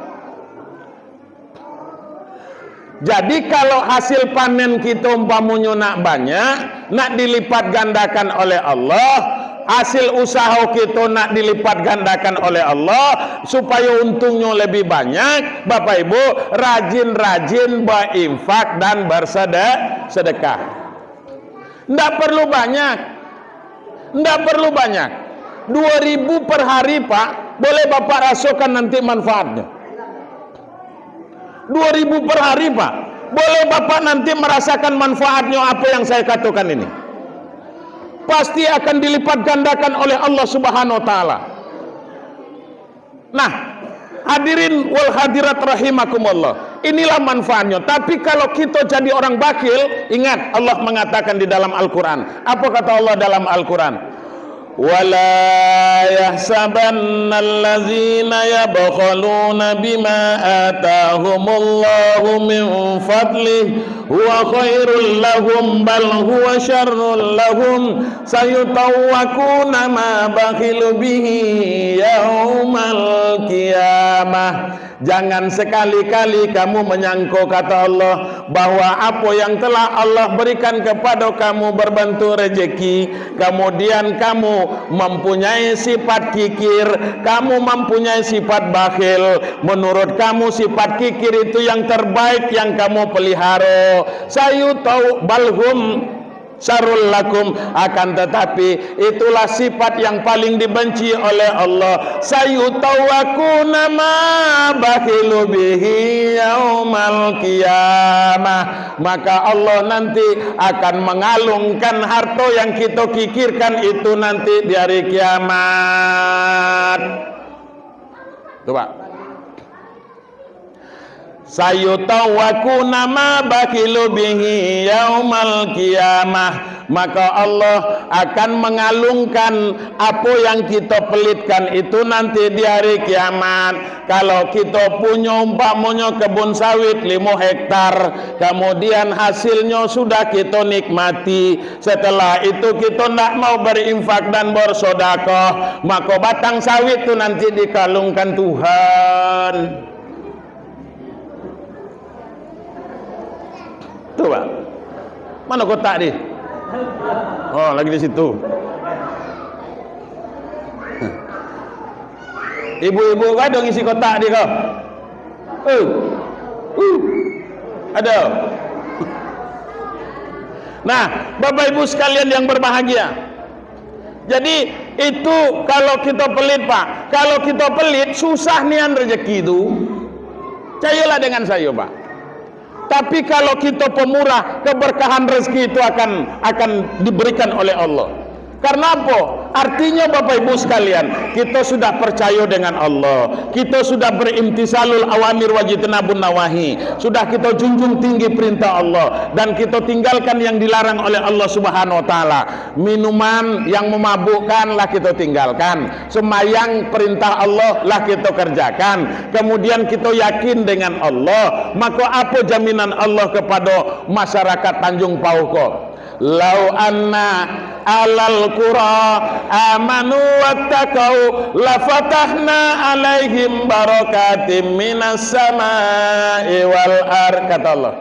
Jadi kalau hasil panen kita umpamanya nak banyak, nak dilipat gandakan oleh Allah, hasil usaha kita nak dilipat gandakan oleh Allah, supaya untungnya lebih banyak, Bapak Ibu rajin-rajin berinfak dan bersedekah. Tidak perlu banyak. Tidak perlu banyak. 2.000 per hari Pak, boleh Bapak rasakan nanti manfaatnya. 2.000 per hari Pak, boleh Bapak nanti merasakan manfaatnya apa yang saya katakan ini. Pasti akan dilipat gandakan oleh Allah Subhanahu wa taala. Nah, hadirin wal hadirat rahimakumullah. Inilah manfaatnya. Tapi kalau kita jadi orang bakhil, ingat Allah mengatakan di dalam Al-Qur'an. Apa kata Allah dalam Al-Qur'an? وَلَا يَحْسَبَنَّ الَّذِينَ يَبْخَلُونَ بِمَا آتَاهُمُ اللَّهُ مِنْ فَضْلِهِ هُوَ خَيْرٌ لَهُمْ بَلْ هُوَ شَرٌّ لَهُمْ سَيُطَوَّقُونَ مَا بَخِلُوا بِهِ يَوْمَ الْقِيَامَةِ. Jangan sekali-kali kamu menyangka kata Allah bahwa apa yang telah Allah berikan kepada kamu berbentuk rezeki, kemudian kamu mempunyai sifat kikir, kamu mempunyai sifat bakhil. Menurut kamu sifat kikir itu yang terbaik yang kamu pelihara. Sayutau balhum syarul lakum, akan tetapi itulah sifat yang paling dibenci oleh Allah. Sayutawakuna ma bakhilu bihi yaumal qiyamah, maka Allah nanti akan mengalungkan harta yang kita kikirkan itu nanti di hari kiamat. Coba. Sayutawakuna ma bakilu bihi yaumal qiyamah, maka Allah akan mengalungkan apa yang kita pelitkan itu nanti di hari kiamat. Kalau kita punya umpamanya kebun sawit 5 hektar, kemudian hasilnya sudah kita nikmati, setelah itu kita tidak mau berinfak dan bersedekah, maka batang sawit itu nanti dikalungkan Tuhan. Tuh Pak, mana kotak di? Oh, lagi di situ. Ibu-ibu kan dong isi kotak di kau. Ada. Nah, Bapak Ibu sekalian yang berbahagia. Jadi itu kalau kita pelit Pak, kalau kita pelit susah nian rezeki itu. Percayalah dengan saya Pak. Tapi kalau kita pemurah, keberkahan rezeki itu akan diberikan oleh Allah. Karena apa? Artinya Bapak Ibu sekalian, kita sudah percaya dengan Allah, kita sudah berimtisalul awamir wajibnabun nawahi, sudah kita junjung tinggi perintah Allah, dan kita tinggalkan yang dilarang oleh Allah Subhanahu wa taala. Minuman yang memabukkan lah kita tinggalkan, sembahyang perintah Allah lah kita kerjakan, kemudian kita yakin dengan Allah. Maka apa jaminan Allah kepada masyarakat Tanjung Pauko? Lau anna alal qura amanu wattaqau la fatahna alaihim barakatim minas samai wal ar, kata Allah.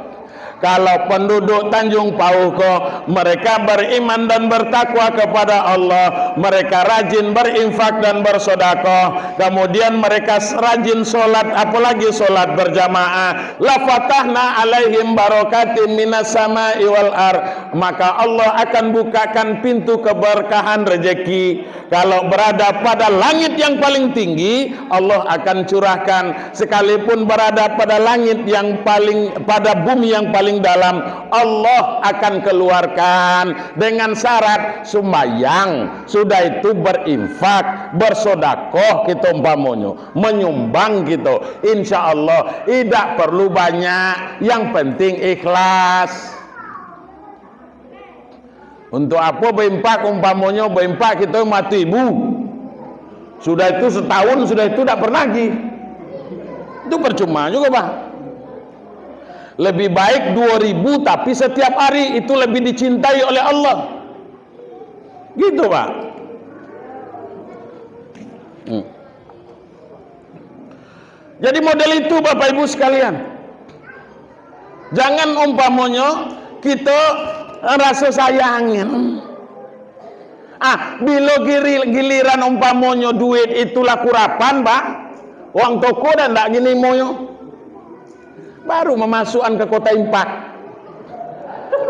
Kalau penduduk Tanjung Pauko mereka beriman dan bertakwa kepada Allah, mereka rajin berinfak dan bersedekah, kemudian mereka rajin sholat, apalagi sholat berjamaah, la fatahna alaihim barakatim minas samai wal ar, maka Allah akan bukakan pintu keberkahan rezeki. Kalau berada pada langit yang paling tinggi, Allah akan curahkan. Sekalipun berada pada langit yang paling, pada bumi yang paling dalam, Allah akan keluarkan dengan syarat sembahyang, sudah itu berinfak, bersedekah kita umpamanya, menyumbang gitu. Insya Allah tidak perlu banyak, yang penting ikhlas. Untuk apa berimpak? Umpamanya berimpak kita mati ibu, sudah itu setahun, sudah itu tidak pernah lagi, itu percuma juga Pak. Lebih baik 2000 tapi setiap hari, itu lebih dicintai oleh Allah, gitu Pak. Jadi model itu Bapak Ibu sekalian. Jangan umpamanya kita rasa sayangin. Bila giliran umpamanya duit itulah kurapan Pak, uang toko dan tak gini moyo, baru memasukkan ke kota impak.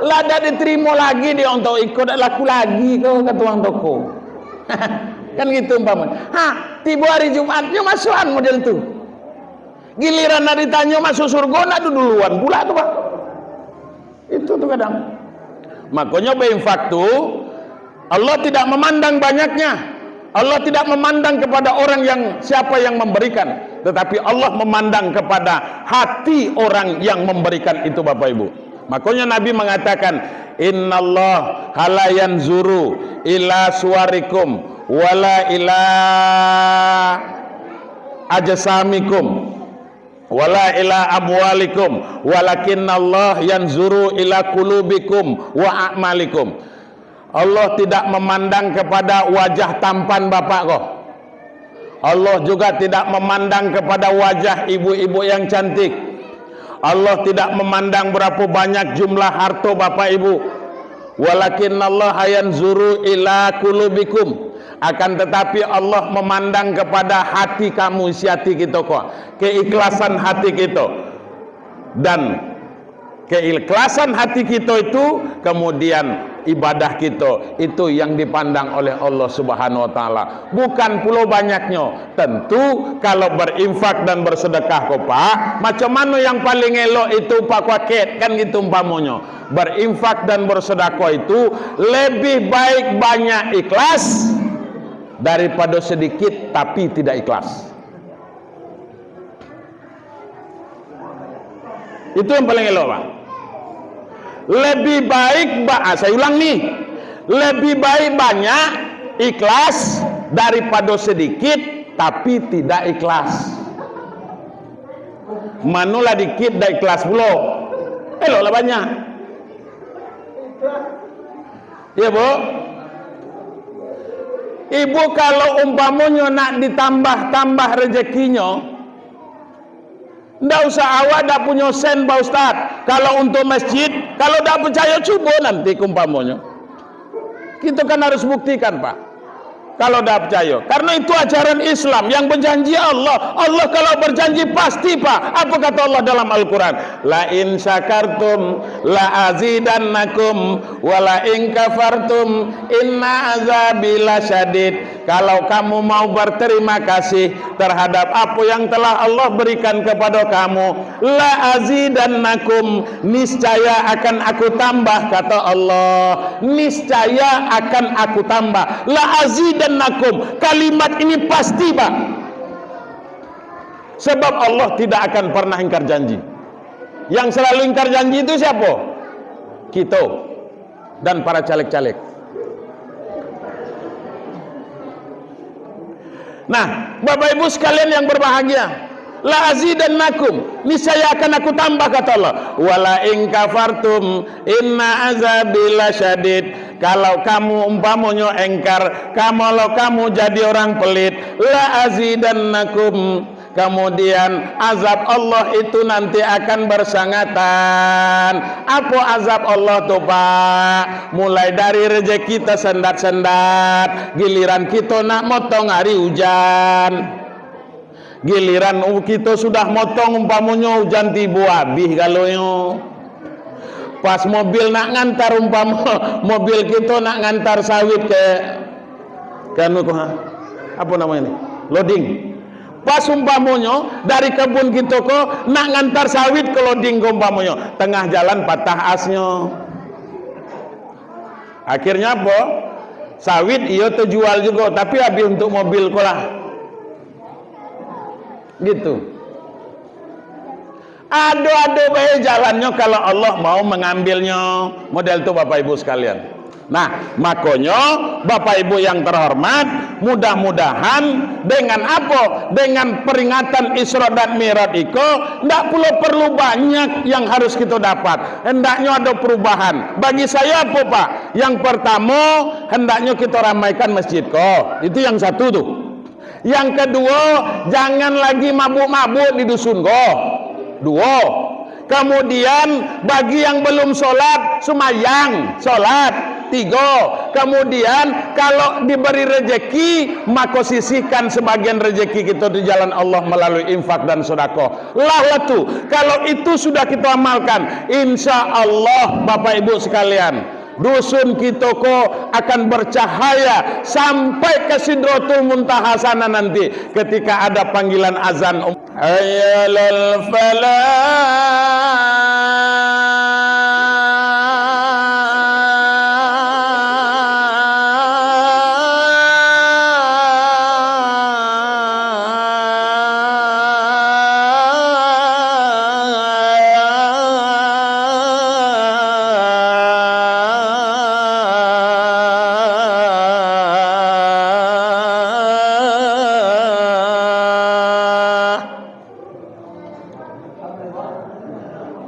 Lada diterima lagi dia untuk ikut laku lagi kata uang toko. Kan gitu umpamanya. Tiba hari Jumatnya masukan model itu. Giliran hari ditanya masuk surga nak duluan pula tuh Pak. Itu tuh kadang. Makanya berinfak tuh Allah tidak memandang banyaknya. Allah tidak memandang kepada orang yang siapa yang memberikan, tetapi Allah memandang kepada hati orang yang memberikan itu Bapak Ibu. Makanya Nabi mengatakan, innallah la yanzuru ila suwarikum wala ila ajsamikum wala ila amwalikum walakinnallah yanzuru ila qulubikum wa a'malikum. Allah tidak memandang kepada wajah tampan bapak kok. Allah juga tidak memandang kepada wajah ibu-ibu yang cantik. Allah tidak memandang berapa banyak jumlah harta bapak ibu. Walakinnallah yanzuru ila qulubikum. Akan tetapi Allah memandang kepada hati kamu, isi hati kita kok, keikhlasan hati kita. Dan keikhlasan hati kita itu kemudian ibadah kita itu yang dipandang oleh Allah Subhanahu wa taala, bukan pulau banyaknya. Tentu kalau berinfak dan bersedekah kok Pak, macam mana yang paling elok itu Pak Kwaket, kan gitu umpamanya. Berinfak dan bersedekah itu lebih baik banyak ikhlas daripada sedikit tapi tidak ikhlas. Itu yang paling elok Pak. Lebih baik, saya ulang nih, lebih baik banyak ikhlas daripada sedikit tapi tidak ikhlas. Manulah dikit dah ikhlas pula, eloklah banyak. Ya Bu, Ibu kalau umpamanya nak ditambah-tambah rezekinya, ndak usah awak dak punya sen Pak Ustaz. Kalau untuk masjid, kalau dak percaya coba nanti umpamanya. Kita kan harus buktikan Pak. kalau dah percaya. Karena itu ajaran Islam yang berjanji Allah. Allah kalau berjanji pasti, Pak. Apa kata Allah dalam Al-Quran? La in syakartum la azidannakum wa la in kafartum inna azabi lasyadid. Kalau kamu mau berterima kasih terhadap apa yang telah Allah berikan kepada kamu, la azidannakum, niscaya akan aku tambah, kata Allah. Niscaya akan aku tambah. La azidannakum, kalimat ini pasti, Pak. Sebab Allah tidak akan pernah ingkar janji. Yang selalu ingkar janji itu siapa? Kita dan para caleg-caleg. Nah, Bapak Ibu sekalian yang berbahagia, la azidannakum, niscaya akan aku tambah, kata Allah. Wala in kafartum inna azabi lasyadid. Kalau kamu umpamanya engkar, kalau kamu jadi orang pelit, la azidannakum, kemudian azab Allah itu nanti akan bersangatan. Apa azab Allah tuh, Pak? Mulai dari rezeki kita sendat-sendat, giliran kita nak motong hari hujan, giliran kita sudah motong umpamanya hujan tiba habis kalau yo. Pas mobil nak ngantar mobil kita nak ngantar sawit ke apa namanya ini? Loading. Pas umpamanya dari kebun kita kok nak ngantar sawit ke loading umpamanya, tengah jalan patah asnya. Akhirnya apa? Sawit iya terjual juga, tapi habis untuk mobil kok lah. Gitu. Ado-ado baik jalannya kalau Allah mau mengambilnya. Model itu Bapak Ibu sekalian. Nah, makanya Bapak Ibu yang terhormat, mudah-mudahan dengan apa? Dengan peringatan Isra dan Mi'raj itu tidak perlu banyak yang harus kita dapat. Hendaknya ada perubahan. Bagi saya apa, Pak? Yang pertama, hendaknya kita ramaikan masjid kok. Itu yang satu tuh. Yang kedua, jangan lagi mabuk-mabuk di dusun kok. Dua. Kemudian bagi yang belum sholat, semayang, sholat. Tiga. Kemudian kalau diberi rezeki, maka sisihkan sebagian rezeki kita di jalan Allah melalui infak dan sedekah. Lawatu. Kalau itu sudah kita amalkan, insya Allah Bapak Ibu sekalian, dusun kita kok akan bercahaya sampai ke Sidratul Muntaha sana nanti ketika ada panggilan azan. Ayyalal falah.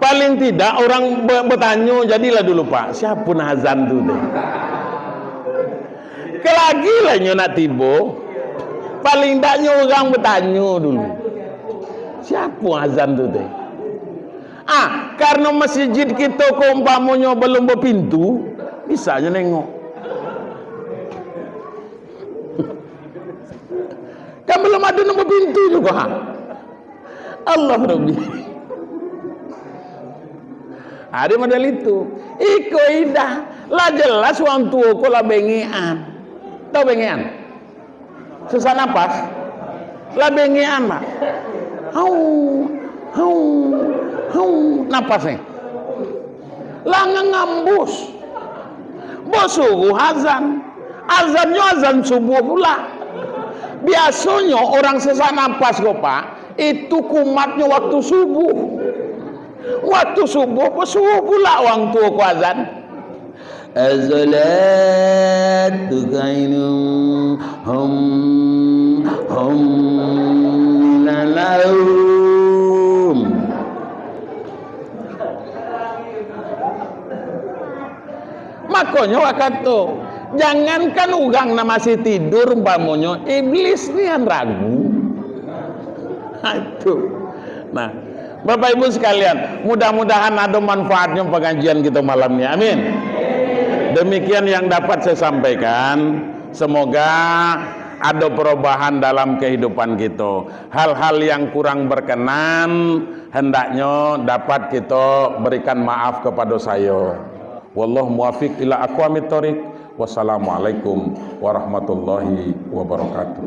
Paling tidak orang bertanya, jadilah dulu Pak, siapa azan tu deh? Kelagi lah nak tiba. Paling tidaknya orang bertanya dulu, siapa azan tu deh? Karena masjid kita umpamanya belum berpintu, bisanya nengok. Kan belum ada nombor pintu juga. Allah Rabbi. Ada model itu. Iko indah. Lah jelas orang tua ko lah bengean. Tahu bengean? Sesak napas. Lah bengean, Pak. Hau, napasnya. Lah ngambus. Bosuh azan. Azannya azan subuh pula. Biasanya orang sesak napas kok, Pak, itu kumatnya waktu subuh. Waktu subuh pula orang tua ku azan. Az-salatu kainum minal-naum. Makanya waktu jangankan ugang masih tidur umpamanya, iblis ni yang ragu. Aduh. Nah, Bapak Ibu sekalian, mudah-mudahan ada manfaatnya pengajian kita malam ini. Amin. Demikian yang dapat saya sampaikan. Semoga ada perubahan dalam kehidupan kita. Hal-hal yang kurang berkenan hendaknya dapat kita berikan maaf kepada saya. Wallahu muwaffiq ila aqwamit thoriq. Wassalamualaikum warahmatullahi wabarakatuh.